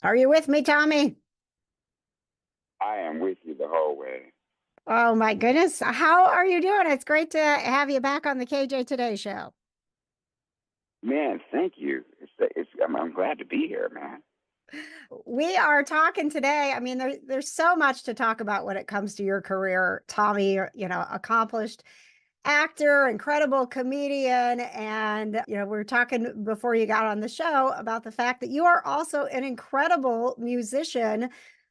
Are you with me, Tommy? I am with you the whole way. Oh my goodness. How are you doing? It's great to have you back on the KJ Today show. Man, thank you. I'm glad to be here, man. We are talking today. I mean, there's so much to talk about when it comes to your career, Tommy, accomplished actor, incredible comedian. And, we were talking before you got on the show about the fact that you are also an incredible musician.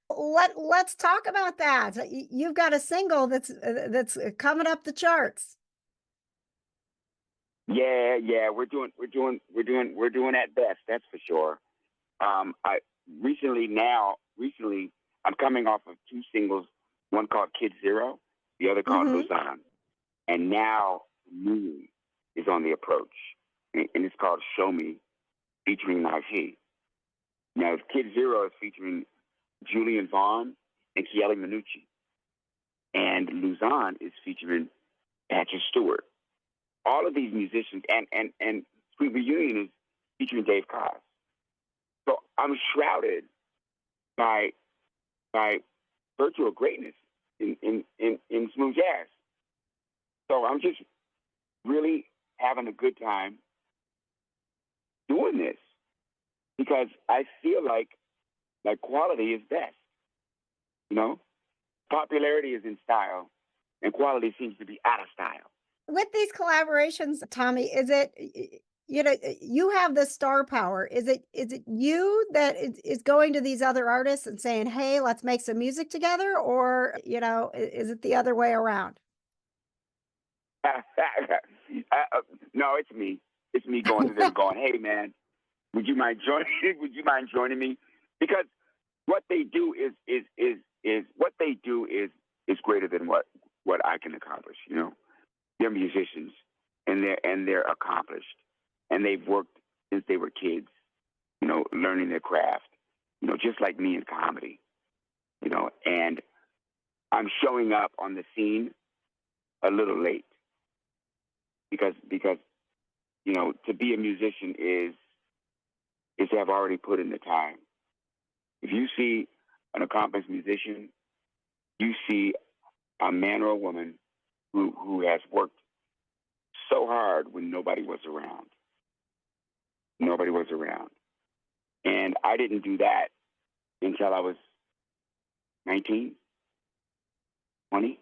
Let's talk about that. You've got a single that's coming up the charts. Yeah. We're doing at best. That's for sure. I recently, I'm coming off of two singles. One called Kid Zero, the other called Hmm. Luzon, and now New is on the approach, and it's called Show Me, featuring Najee. Now, Kid Zero is featuring Julian Vaughn and Kiele Minucci, and Luzon is featuring Patrick Stewart. All of these musicians, and Sweet Reunion is featuring Dave Koz. So I'm shrouded by by virtual greatness in smooth jazz. So I'm just really having a good time doing this because I feel like quality is best. You know, popularity is in style, and quality seems to be out of style. With these collaborations, Tommy, is it you have the star power? Is it you that is going to these other artists and saying, "Hey, let's make some music together," or is it the other way around? No, it's me. It's me going to them, going, "Hey, man, would you mind joining? Would you mind joining me?" Because what they do is what they do is greater than what I can accomplish. They're musicians, and they're accomplished, and they've worked since they were kids. Learning their craft. Just like me in comedy. And I'm showing up on the scene a little late because to be a musician is to have already put in the time. If you see an accomplished musician, you see a man or a woman who has worked so hard when nobody was around. Nobody was around. And I didn't do that until I was 19, 20.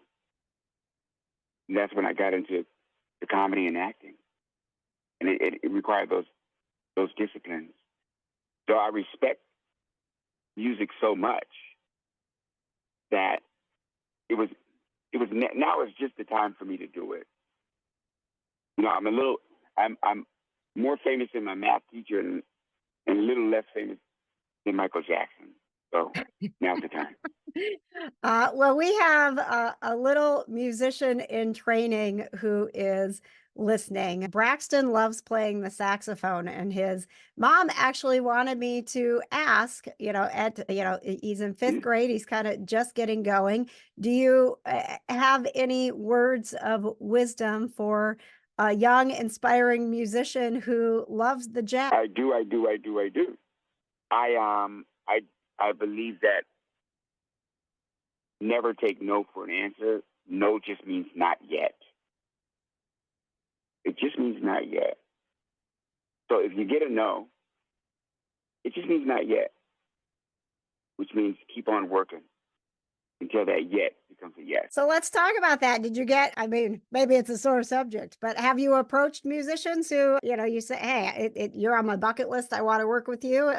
And that's when I got into the comedy and acting. And it required those disciplines. So I respect music so much that now it's just the time for me to do it. I'm more famous than my math teacher and a little less famous than Michael Jackson. So now's the time. Well, we have a little musician in training who is listening. Braxton loves playing the saxophone, and his mom actually wanted me to ask, he's in fifth grade, he's kind of just getting going. Do you have any words of wisdom for a young, inspiring musician who loves the jazz? I do. I believe that never take no for an answer. No just means not yet. It just means not yet. So if you get a no, it just means not yet, which means keep on working until that yet becomes a yes. So let's talk about that. Did you get, I mean, maybe it's a sore subject, but have you approached musicians who, you say, hey, you're on my bucket list. I want to work with you.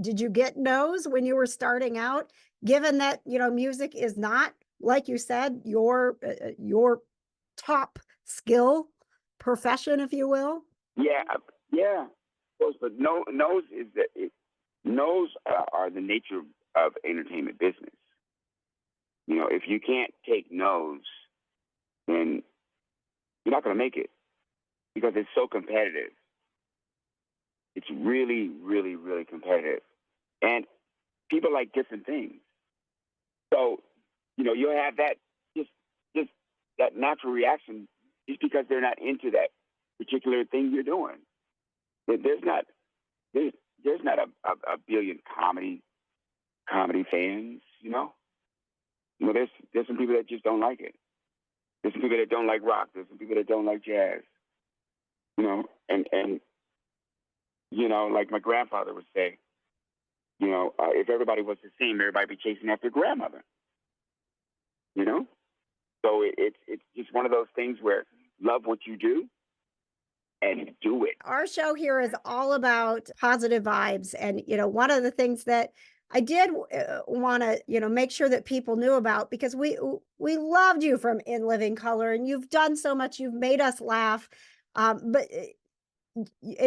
Did you get no's when you were starting out, given that, music is not, like you said, your top skill profession, if you will? Yeah. Of course, but no's is that no's are the nature of entertainment business. If you can't take no's, then you're not going to make it because it's so competitive. It's really, really, really competitive. And people like different things. So, you'll have that just that natural reaction just because they're not into that particular thing you're doing. There's not a billion comedy comedy fans, you know. Well, there's some people that just don't like it. There's some people that don't like rock. There's some people that don't like jazz, you know. And you know, like my grandfather would say, you know, if everybody was the same, everybody would be chasing after grandmother, you know. So it's just one of those things where love what you do and do it. Our show here is all about positive vibes. And, you know, one of the things that I did want to, you know, make sure that people knew about, because we loved you from In Living Color, and you've done so much. You've made us laugh. And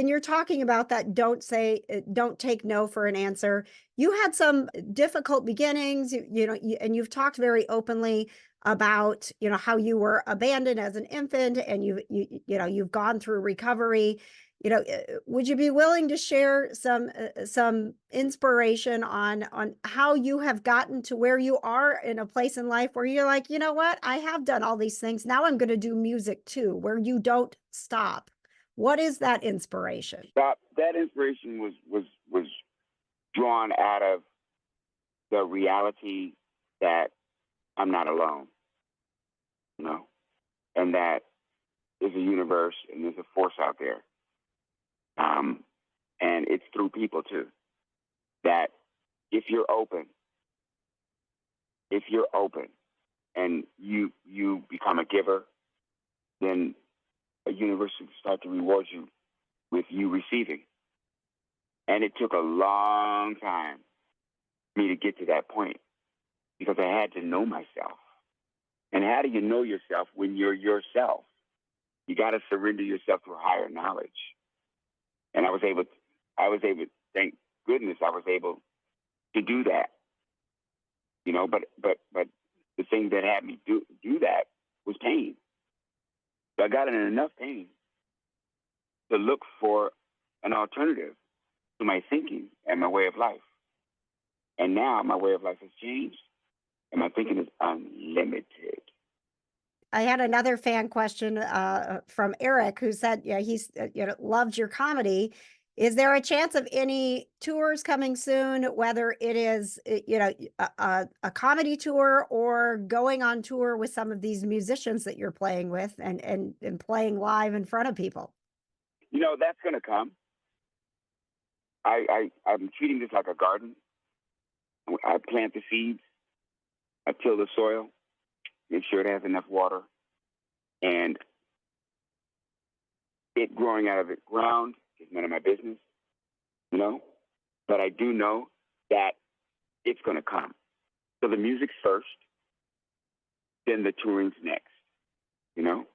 you're talking about that, don't take no for an answer. You had some difficult beginnings, you know, and you've talked very openly about, you know, how you were abandoned as an infant, and you know, you've gone through recovery. You know, would you be willing to share some inspiration on how you have gotten to where you are in a place in life where you're like, you know what, I have done all these things. Now I'm going to do music too, where you don't stop. What is that inspiration? That inspiration was drawn out of the reality that I'm not alone, you know, and that there's a universe and there's a force out there. And it's through people too, that if you're open and you become a giver, then a universe will start to reward you with you receiving. And it took a long time for me to get to that point, because I had to know myself. And how do you know yourself when you're yourself? You got to surrender yourself to a higher knowledge. And I was able, thank goodness I was able to do that. You know, but the thing that had me do that was pain. So I got in enough pain to look for an alternative to my thinking and my way of life. And now my way of life has changed, and my thinking is unlimited. I had another fan question from Eric, who said, yeah, he's you know, loved your comedy. Is there a chance of any tours coming soon, whether it is, you know, a comedy tour or going on tour with some of these musicians that you're playing with and playing live in front of people? You know, that's going to come. I'm treating this like a garden. I plant the seeds. I till the soil, make sure it has enough water, and it growing out of the ground is none of my business, you know, but I do know that it's going to come. So the music's first, then the touring's next, you know,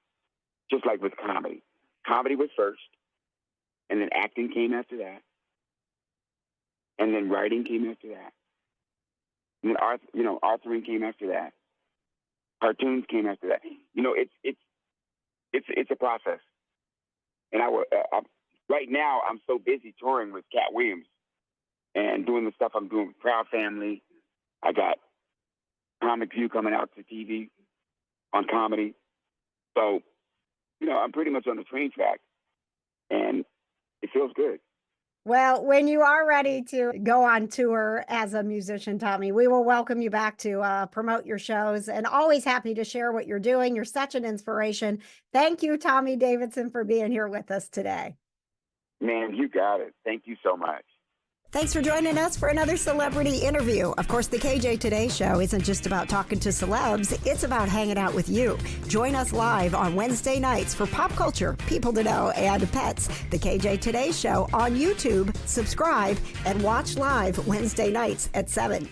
just like with comedy. Comedy was first, and then acting came after that, and then writing came after that, and then authoring came after that. Cartoons came after that. You know, it's a process. And right now I'm so busy touring with Cat Williams and doing the stuff I'm doing with Proud Family. I got Comic View coming out to TV on comedy. So, you know, I'm pretty much on the train track, and it feels good. Well, when you are ready to go on tour as a musician, Tommy, we will welcome you back to promote your shows, and always happy to share what you're doing. You're such an inspiration. Thank you, Tommy Davidson, for being here with us today. Man, you got it. Thank you so much. Thanks for joining us for another celebrity interview. Of course, the KJ Today Show isn't just about talking to celebs, it's about hanging out with you. Join us live on Wednesday nights for pop culture, people to know, and pets. The KJ Today Show on YouTube. Subscribe and watch live Wednesday nights at 7.